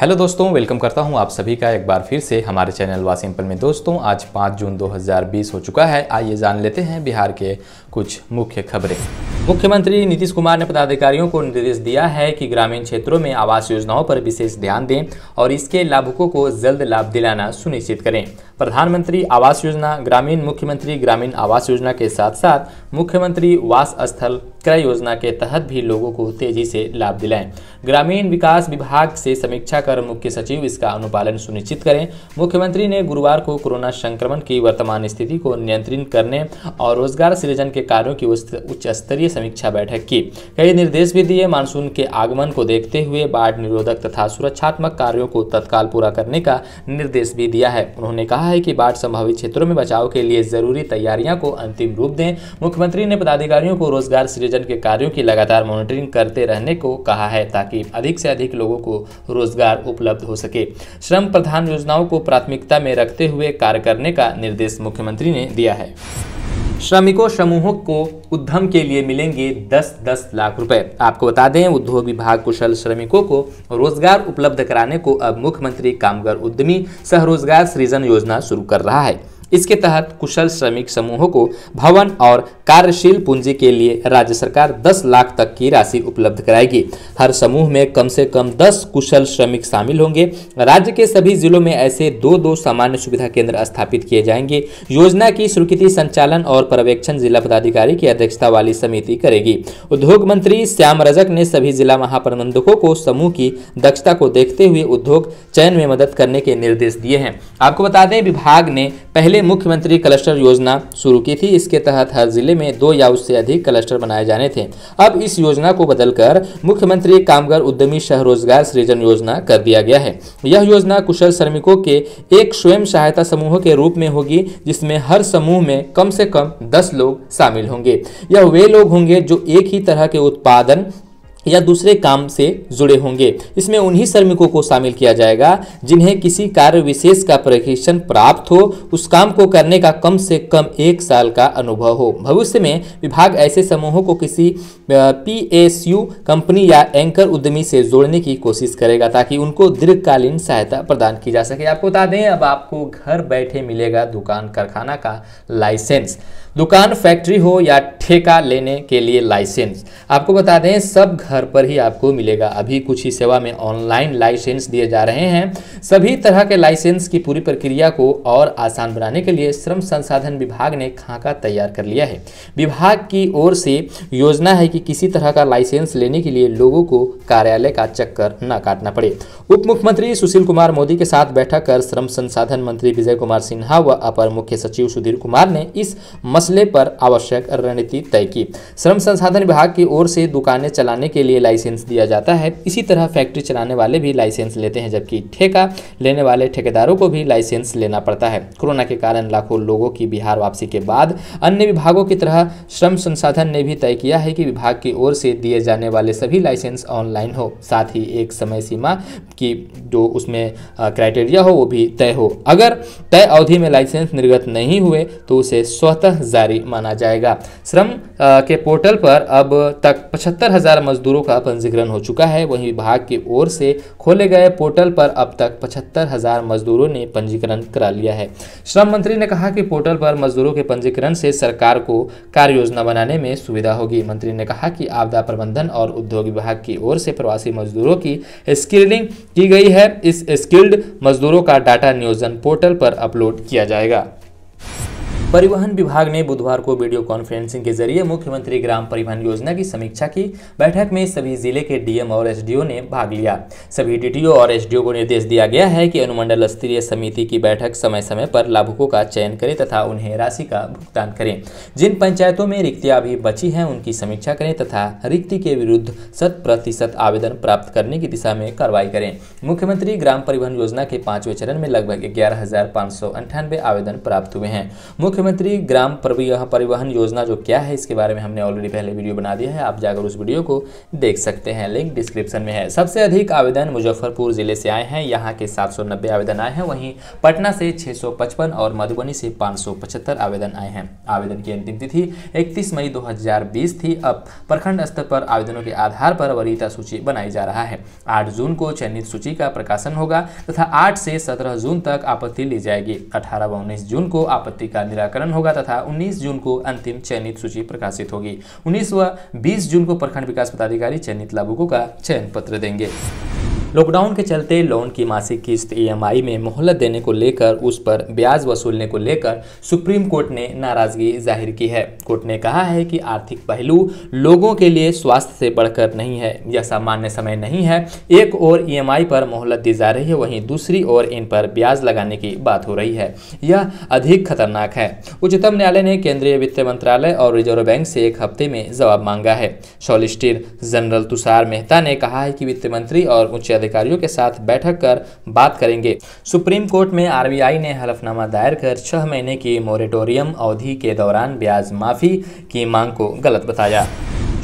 Hello दोस्तों, welcome करता हूं आप सभी का एक बार फिर से हमारे चैनल वा सिंपल में। दोस्तों, आज 5 जून 2020 हो चुका है। आइए जान लेते हैं बिहार के कुछ मुख्य खबरें। मुख्यमंत्री नीतीश कुमार ने पदाधिकारियों को निर्देश दिया है कि ग्रामीण क्षेत्रों में आवास योजनाओं पर विशेष ध्यान दें और इसके लाभुकों को जल्द लाभ दिलाना सुनिश्चित करें। प्रधानमंत्री आवास योजना, ग्रामीण मुख्यमंत्री ग्रामीण आवास योजना के साथ साथ मुख्यमंत्री वास स्थल क्रय योजना के तहत भी लोगों को तेजी से लाभ दिलाएं। ग्रामीण विकास विभाग से समीक्षा कर मुख्य सचिव इसका अनुपालन सुनिश्चित करें। मुख्यमंत्री ने गुरुवार को कोरोना संक्रमण की वर्तमान स्थिति को नियंत्रित करने और रोजगार सृजन के कार्यों की उच्च स्तरीय समीक्षा बैठक की। कई निर्देश भी दिए। मानसून के आगमन को देखते हुए बाढ़ निरोधक तथा सुरक्षात्मक कार्यों को तत्काल पूरा करने का निर्देश भी दिया है। उन्होंने कहा है कि बाढ़ संभावित क्षेत्रों में बचाव के लिए जरूरी तैयारियों को अंतिम रूप दें। मुख्यमंत्री ने पदाधिकारियों को रोजगार सृजन के कार्यों की लगातार मॉनिटरिंग करते रहने को कहा है ताकि अधिक से अधिक लोगों को रोजगार उपलब्ध हो सके। श्रम प्रधान योजनाओं को प्राथमिकता में रखते हुए कार्य करने का निर्देश मुख्यमंत्री ने दिया है। श्रमिकों समूहों को उद्यम के लिए मिलेंगे 10-10 लाख रुपए। आपको बता दें, उद्योग विभाग कुशल श्रमिकों को रोजगार उपलब्ध कराने को अब मुख्यमंत्री कामगार उद्यमी सह रोजगार सृजन योजना शुरू कर रहा है। इसके तहत कुशल श्रमिक समूहों को भवन और कार्यशील पूंजी के लिए राज्य सरकार 10 लाख तक की राशि उपलब्ध कराएगी। हर समूह में कम से कम 10 कुशल श्रमिक शामिल होंगे। राज्य के सभी जिलों में ऐसे 2-2 सामान्य सुविधा केंद्र स्थापित किए जाएंगे। योजना की स्वीकृति, संचालन और पर्यवेक्षण जिला पदाधिकारी की अध्यक्षता वाली समिति करेगी। उद्योग मंत्री श्याम रजक ने सभी जिला महाप्रबंधकों को समूह की दक्षता को देखते हुए उद्योग चयन में मदद करने के निर्देश दिए हैं। आपको बता दें, विभाग ने पहले मुख्यमंत्री क्लस्टर योजना शुरू की थी। इसके तहत हर जिले में 2 या उससे अधिक क्लस्टर बनाए जाने थे। अब इस योजना को बदलकर मुख्यमंत्री कामगार उद्यमी सह रोजगार सृजन योजना कर दिया गया है। यह योजना कुशल श्रमिकों के एक स्वयं सहायता समूह के रूप में होगी, जिसमें हर समूह में कम से कम 10 लोग शामिल होंगे। यह वे लोग होंगे जो एक ही तरह के उत्पादन या दूसरे काम से जुड़े होंगे। इसमें उन्हीं श्रमिकों को शामिल किया जाएगा जिन्हें किसी कार्य विशेष का प्रशिक्षण प्राप्त हो, उस काम को करने का कम से कम 1 साल का अनुभव हो। भविष्य में विभाग ऐसे समूहों को किसी PSU कंपनी या एंकर उद्यमी से जोड़ने की कोशिश करेगा ताकि उनको दीर्घकालीन सहायता प्रदान की जा सके। आपको बता दें, अब आपको घर बैठे मिलेगा दुकान कारखाना का लाइसेंस। दुकान, फैक्ट्री हो या ठेका लेने के लिए लाइसेंस, आपको बता दें सब घर पर ही आपको मिलेगा। अभी कुछ ही सेवा में ऑनलाइन लाइसेंस दिए जा रहे हैं। सभी तरह के लाइसेंस की पूरी प्रक्रिया को और आसान बनाने के लिए श्रम संसाधन विभाग ने खाका तैयार कर लिया है। विभाग की ओर से योजना है कि किसी तरह का लाइसेंस लेने के लिए लोगों को कार्यालय का चक्कर न काटना पड़े। उप मुख्यमंत्री सुशील कुमार मोदी के साथ बैठक कर श्रम संसाधन मंत्री विजय कुमार सिन्हा व अपर मुख्य सचिव सुधीर कुमार ने इस मसले पर आवश्यक रणनीति तय की। श्रम संसाधन विभाग की ओर से दुकानें चलाने के लिए लाइसेंस दिया जाता है। इसी तरह फैक्ट्री चलाने वाले भी लाइसेंस लेते हैं, जबकि ठेका लेने वाले ठेकेदारों को भी लाइसेंस लेना पड़ता है। कोरोना के कारण लाखों लोगों की बिहार वापसी के बाद अन्य विभागों की तरह श्रम संसाधन ने भी तय किया है कि विभाग की ओर से दिए जाने वाले सभी लाइसेंस ऑनलाइन हो। साथ ही एक समय सीमा की जो उसमें क्राइटेरिया हो वो भी तय हो। अगर तय अवधि में लाइसेंस निर्गत नहीं हुए तो उसे स्वतः जारी माना जाएगा। श्रम के पोर्टल पर अब तक 75,000 मजदूरों का पंजीकरण हो चुका है। वहीं विभाग की ओर से खोले गए पोर्टल पर अब तक 75,000 मजदूरों ने पंजीकरण करा लिया है। श्रम मंत्री ने कहा कि पोर्टल पर मजदूरों के पंजीकरण से सरकार को कार्य योजना बनाने में सुविधा होगी। मंत्री ने कहा कि आपदा प्रबंधन और उद्योग विभाग की ओर से प्रवासी मजदूरों की स्क्रीनिंग की गई है। इस स्किल्ड मजदूरों का डाटा नियोजन पोर्टल पर अपलोड किया जाएगा। परिवहन विभाग ने बुधवार को वीडियो कॉन्फ्रेंसिंग के जरिए मुख्यमंत्री ग्राम परिवहन योजना की समीक्षा की। बैठक में सभी जिले के डीएम और एसडीओ ने भाग लिया। सभी डीटीओ और एसडीओ को निर्देश दिया गया है कि अनुमंडल स्तरीय समिति की बैठक समय समय पर लाभुकों का चयन करें तथा उन्हें राशि का भुगतान करें। जिन पंचायतों में रिक्तियां अभी बची हैं उनकी समीक्षा करें तथा रिक्ति के विरुद्ध 100% आवेदन प्राप्त करने की दिशा में कार्रवाई करें। मुख्यमंत्री ग्राम परिवहन योजना के 5वें चरण में लगभग 11,598 आवेदन प्राप्त हुए हैं। मुख्यमंत्री ग्राम परिवहन योजना जो क्या है इसके बारे में हमने ऑलरेडी पहले वीडियो बना दिया है, आप जाकर उस वीडियो को देख सकते हैं, लिंक डिस्क्रिप्शन में है। सबसे अधिक आवेदन मुजफ्फरपुर जिले से आए हैं, यहाँ के 790 आवेदन आए हैं, वहीं पटना से 655 और मधुबनी से 575 आवेदन आए हैं। आवेदन की अंतिम तिथि 31 मई 2020 थी। अब प्रखंड स्तर पर आवेदनों के आधार पर वरीयता सूची बनाई जा रहा है। 8 जून को चयनित सूची का प्रकाशन होगा तथा 8 से 17 जून तक आपत्ति ली जाएगी। 18 व 19 जून को आपत्ति का निराकरण होगा तथा 19 जून को अंतिम चयनित सूची प्रकाशित होगी। 19 व 20 जून को प्रखंड विकास पदाधिकारी चयनित लाभुकों का चयन पत्र देंगे। लॉकडाउन के चलते लोन की मासिक किस्त EMI में मोहलत देने को लेकर उस पर ब्याज वसूलने को लेकर सुप्रीम कोर्ट ने नाराजगी जाहिर की है। कोर्ट ने कहा है कि आर्थिक पहलू लोगों के लिए स्वास्थ्य से बढ़कर नहीं है, यह सामान्य समय नहीं है। एक ओर EMI पर मोहलत दी जा रही है, वहीं दूसरी ओर इन पर ब्याज लगाने की बात हो रही है, यह अधिक खतरनाक है। उच्चतम न्यायालय ने केंद्रीय वित्त मंत्रालय और रिजर्व बैंक से 1 हफ्ते में जवाब मांगा है। सॉलिसिटर जनरल तुषार मेहता ने कहा है कि वित्त मंत्री और उच्च अधिकारियों के साथ बैठक कर बात करेंगे। सुप्रीम कोर्ट में RBI ने हलफनामा दायर कर 6 महीने की मोरेटोरियम अवधि के दौरान ब्याज माफी की मांग को गलत बताया।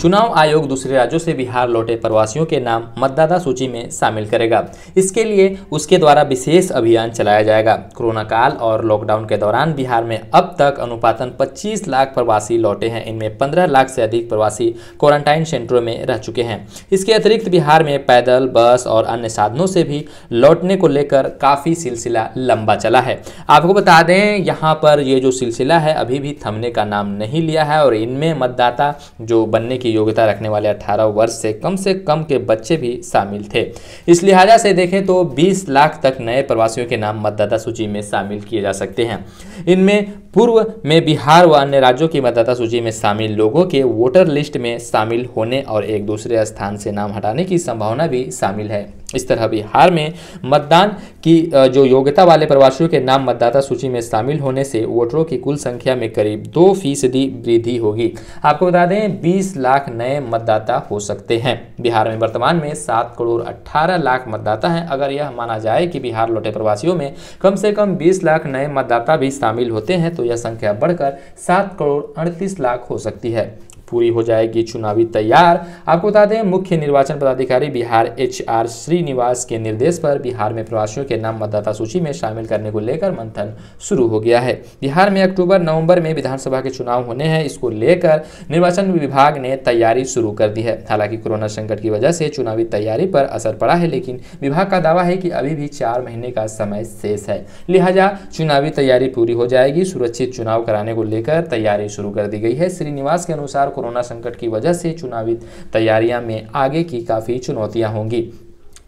चुनाव आयोग दूसरे राज्यों से बिहार लौटे प्रवासियों के नाम मतदाता सूची में शामिल करेगा। इसके लिए उसके द्वारा विशेष अभियान चलाया जाएगा। कोरोना काल और लॉकडाउन के दौरान बिहार में अब तक अनुपातन 25 लाख प्रवासी लौटे हैं। इनमें 15 लाख से अधिक प्रवासी क्वारंटाइन सेंटरों में रह चुके हैं। इसके अतिरिक्त बिहार में पैदल, बस और अन्य साधनों से भी लौटने को लेकर काफ़ी सिलसिला लंबा चला है। आपको बता दें, यहाँ पर ये जो सिलसिला है अभी भी थमने का नाम नहीं लिया है और इनमें मतदाता जो बनने की योग्यता रखने वाले 18 वर्ष से कम के बच्चे भी शामिल थे। इस लिहाजा से देखें तो 20 लाख तक नए प्रवासियों के नाम मतदाता सूची में शामिल किए जा सकते हैं। इनमें पूर्व में बिहार व अन्य राज्यों की मतदाता सूची में शामिल लोगों के वोटर लिस्ट में शामिल होने और एक दूसरे स्थान से नाम हटाने की संभावना भी शामिल है। इस तरह बिहार में मतदान की जो योग्यता वाले प्रवासियों के नाम मतदाता सूची में शामिल होने से वोटरों की कुल संख्या में करीब 2% वृद्धि होगी। आपको बता दें 20 लाख नए मतदाता हो सकते हैं। बिहार में वर्तमान में 7 करोड़ 18 लाख मतदाता हैं। अगर यह माना जाए कि बिहार लौटे प्रवासियों में कम से कम 20 लाख नए मतदाता भी शामिल होते हैं तो यह संख्या बढ़कर 7 करोड़ 38 लाख हो सकती है। पूरी हो जाएगी चुनावी तैयार। आपको बता दें, मुख्य निर्वाचन पदाधिकारी बिहार HR श्रीनिवास के निर्देश पर बिहार में प्रवासियों के नाम मतदाता सूची में शामिल करने को लेकर मंथन शुरू हो गया है। बिहार में अक्टूबर-नवंबर में विधानसभा के चुनाव होने हैं। इसको लेकर निर्वाचन विभाग ने तैयारी शुरू कर दी है। हालांकि कोरोना संकट की वजह से चुनावी तैयारी पर असर पड़ा है, लेकिन विभाग का दावा है कि अभी भी 4 महीने का समय शेष है, लिहाजा चुनावी तैयारी पूरी हो जाएगी। सुरक्षित चुनाव कराने को लेकर तैयारी शुरू कर दी गई है। श्रीनिवास के अनुसार कोरोना संकट की वजह से चुनावी तैयारियां में आगे की काफ़ी चुनौतियां होंगी।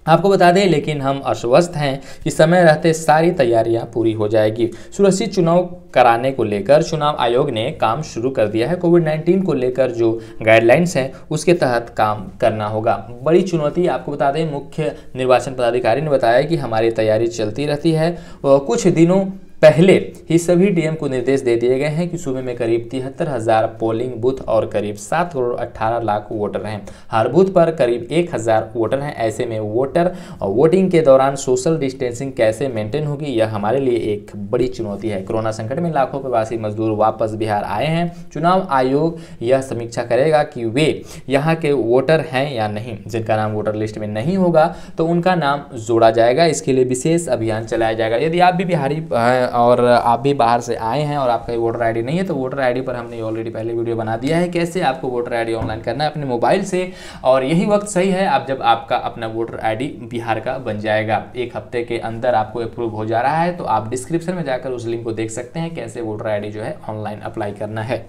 आपको बता दें, लेकिन हम आश्वस्त हैं कि समय रहते सारी तैयारियां पूरी हो जाएगी। सुरक्षित चुनाव कराने को लेकर चुनाव आयोग ने काम शुरू कर दिया है। कोविड-19 को लेकर जो गाइडलाइंस हैं उसके तहत काम करना होगा। बड़ी चुनौती आपको बता दें, मुख्य निर्वाचन पदाधिकारी ने बताया कि हमारी तैयारी चलती रहती है। कुछ दिनों पहले ही सभी DM को निर्देश दे दिए गए हैं कि सूबे में करीब 73,000 पोलिंग बूथ और करीब 7 करोड़ 18 लाख वोटर हैं। हर बूथ पर करीब 1,000 वोटर हैं। ऐसे में वोटिंग के दौरान सोशल डिस्टेंसिंग कैसे मेंटेन होगी, यह हमारे लिए एक बड़ी चुनौती है। कोरोना संकट में लाखों प्रवासी मजदूर वापस बिहार आए हैं। चुनाव आयोग यह समीक्षा करेगा कि वे यहाँ के वोटर हैं या नहीं। जिनका नाम वोटर लिस्ट में नहीं होगा तो उनका नाम जोड़ा जाएगा। इसके लिए विशेष अभियान चलाया जाएगा। यदि आप भी बिहारी और आप भी बाहर से आए हैं और आपका वोटर ID नहीं है तो वोटर ID पर हमने ऑलरेडी पहले वीडियो बना दिया है, कैसे आपको वोटर ID ऑनलाइन करना है अपने मोबाइल से। और यही वक्त सही है आप जब आपका अपना वोटर ID बिहार का बन जाएगा। 1 हफ्ते के अंदर आपको अप्रूव हो जा रहा है, तो आप डिस्क्रिप्शन में जाकर उस लिंक को देख सकते हैं कैसे वोटर ID जो है ऑनलाइन अप्लाई करना है।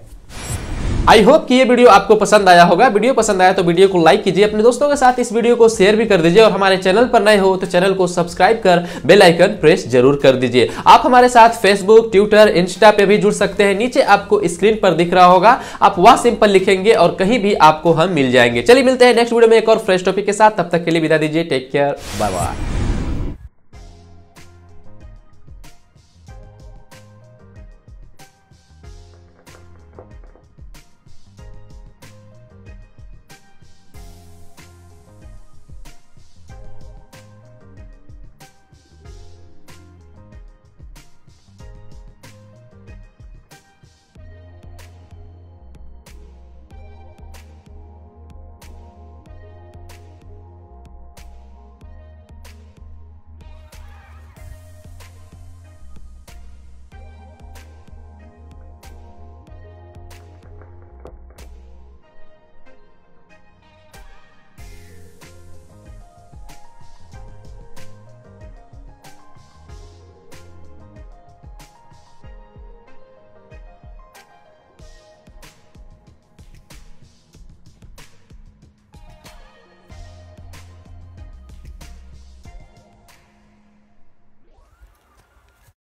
आई होप कि ये वीडियो आपको पसंद आया होगा। वीडियो पसंद आया तो वीडियो को लाइक कीजिए, अपने दोस्तों के साथ इस वीडियो को शेयर भी कर दीजिए और हमारे चैनल पर नए हो तो चैनल को सब्सक्राइब कर बेल आइकन प्रेस जरूर कर दीजिए। आप हमारे साथ फेसबुक, ट्विटर, इंस्टा पे भी जुड़ सकते हैं। नीचे आपको स्क्रीन पर दिख रहा होगा, आप वहां सिंपल लिखेंगे और कहीं भी आपको हम मिल जाएंगे। चलिए मिलते हैं नेक्स्ट वीडियो में एक और फ्रेश टॉपिक के साथ। तब तक के लिए विदा दीजिए। Take care, bye bye.